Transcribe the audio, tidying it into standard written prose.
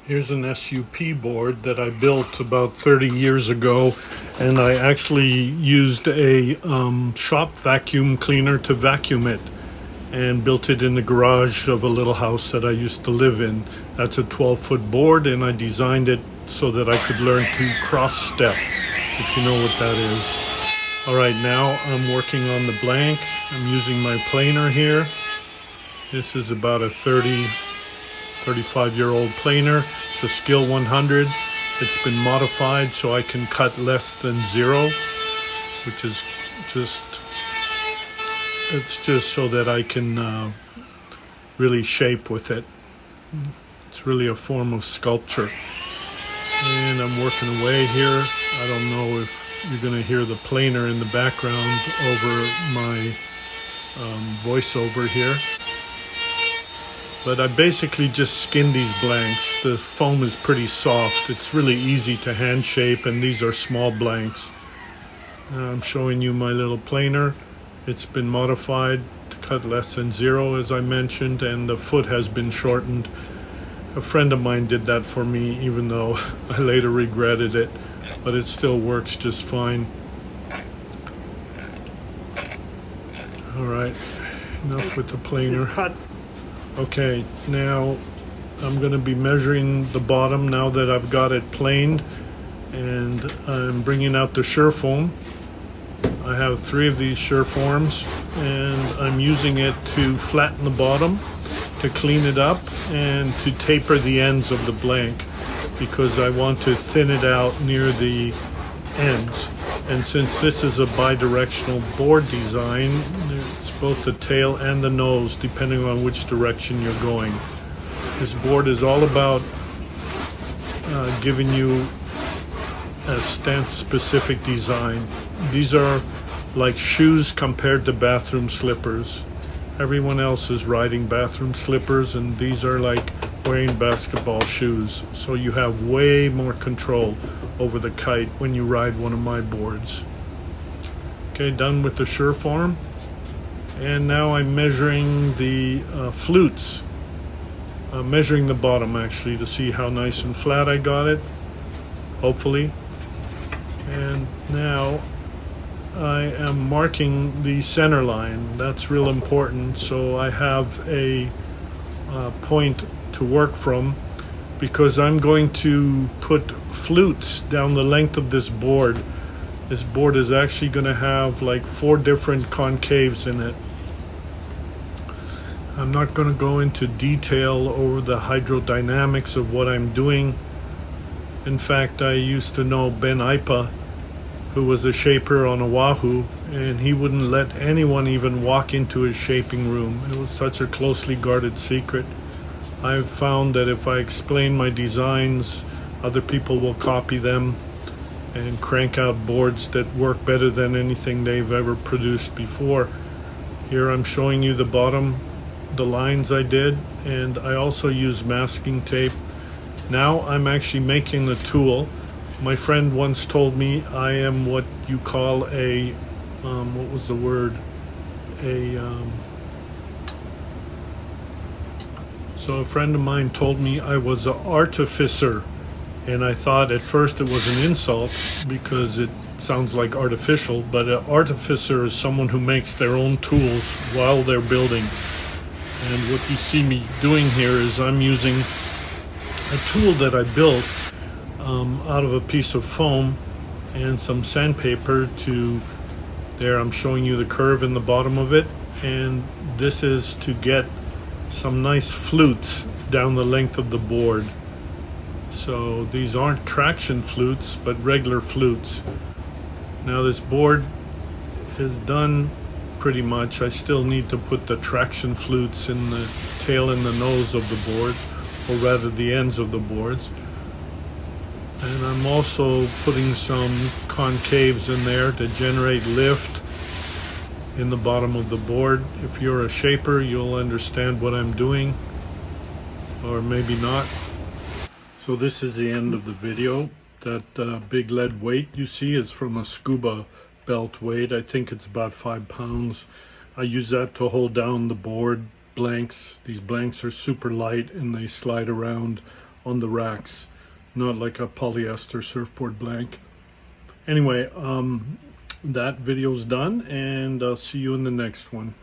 Here's an SUP board that I built about 30 years ago, and I actually used a shop vacuum cleaner to vacuum it and built it in the garage of a little house that I used to live in. That's a 12-foot board, and I designed it so that I could learn to cross step, if you know what that is. All right, now I'm working on the blank. I'm using my planer here. This is about a 35-year-old planer. It's a Skill 100. It's been modified so I can cut less than 0, which is it's just so that I can really shape with it. It's really a form of sculpture. And I'm working away here. I don't know if you're going to hear the planer in the background over my voiceover here. But I basically just skin these blanks. The foam is pretty soft. It's really easy to hand shape, and these are small blanks. I'm showing you my little planer. It's been modified to cut less than 0, as I mentioned, and the foot has been shortened. A friend of mine did that for me, even though I later regretted it, but it still works just fine. All right, enough with the planer. Okay, now I'm going to be measuring the bottom now that I've got it planed, and I'm bringing out the Surfoam. I have 3 of these Surfoams, and I'm using it to flatten the bottom, to clean it up, and to taper the ends of the blank, because I want to thin it out near the ends. And since this is a bidirectional board design, it's both the tail and the nose, depending on which direction you're going. This board is all about giving you a stance-specific design. These are like shoes compared to bathroom slippers. Everyone else is riding bathroom slippers, and these are like wearing basketball shoes. So you have way more control over the kite when you ride one of my boards. Okay, done with the Surfoam. And now I'm measuring the flutes. I'm measuring the bottom actually to see how nice and flat I got it, hopefully. And now I am marking the center line. That's real important, so I have a point to work from, because I'm going to put flutes down the length of this board. This board is actually going to have like 4 different concaves in it. I'm not going to go into detail over the hydrodynamics of what I'm doing. In fact, I used to know Ben Ipa, who was a shaper on Oahu, and he wouldn't let anyone even walk into his shaping room. It was such a closely guarded secret. I've found that if I explain my designs, other people will copy them and crank out boards that work better than anything they've ever produced before. Here I'm showing you the bottom, the lines I did, and I also use masking tape. Now I'm actually making the tool. My friend once told me I am what you call a, what was the word? So a friend of mine told me I was an artificer, and I thought at first it was an insult because it sounds like artificial, but an artificer is someone who makes their own tools while they're building. And what you see me doing here is I'm using a tool that I built out of a piece of foam and some sandpaper to, there I'm showing you the curve in the bottom of it, and this is to get some nice flutes down the length of the board. So these aren't traction flutes, but regular flutes. Now this board is done pretty much. I still need to put the traction flutes in the tail and the nose of the boards, or rather the ends of the boards. And I'm also putting some concaves in there to generate lift in the bottom of the board. If you're a shaper, you'll understand what I'm doing, or maybe not. So this is the end of the video. That big lead weight you see is from a scuba belt weight. I think it's about 5 pounds. I use that to hold down the board blanks. These blanks are super light and they slide around on the racks, not like a polyester surfboard blank. Anyway, that video's done, and I'll see you in the next one.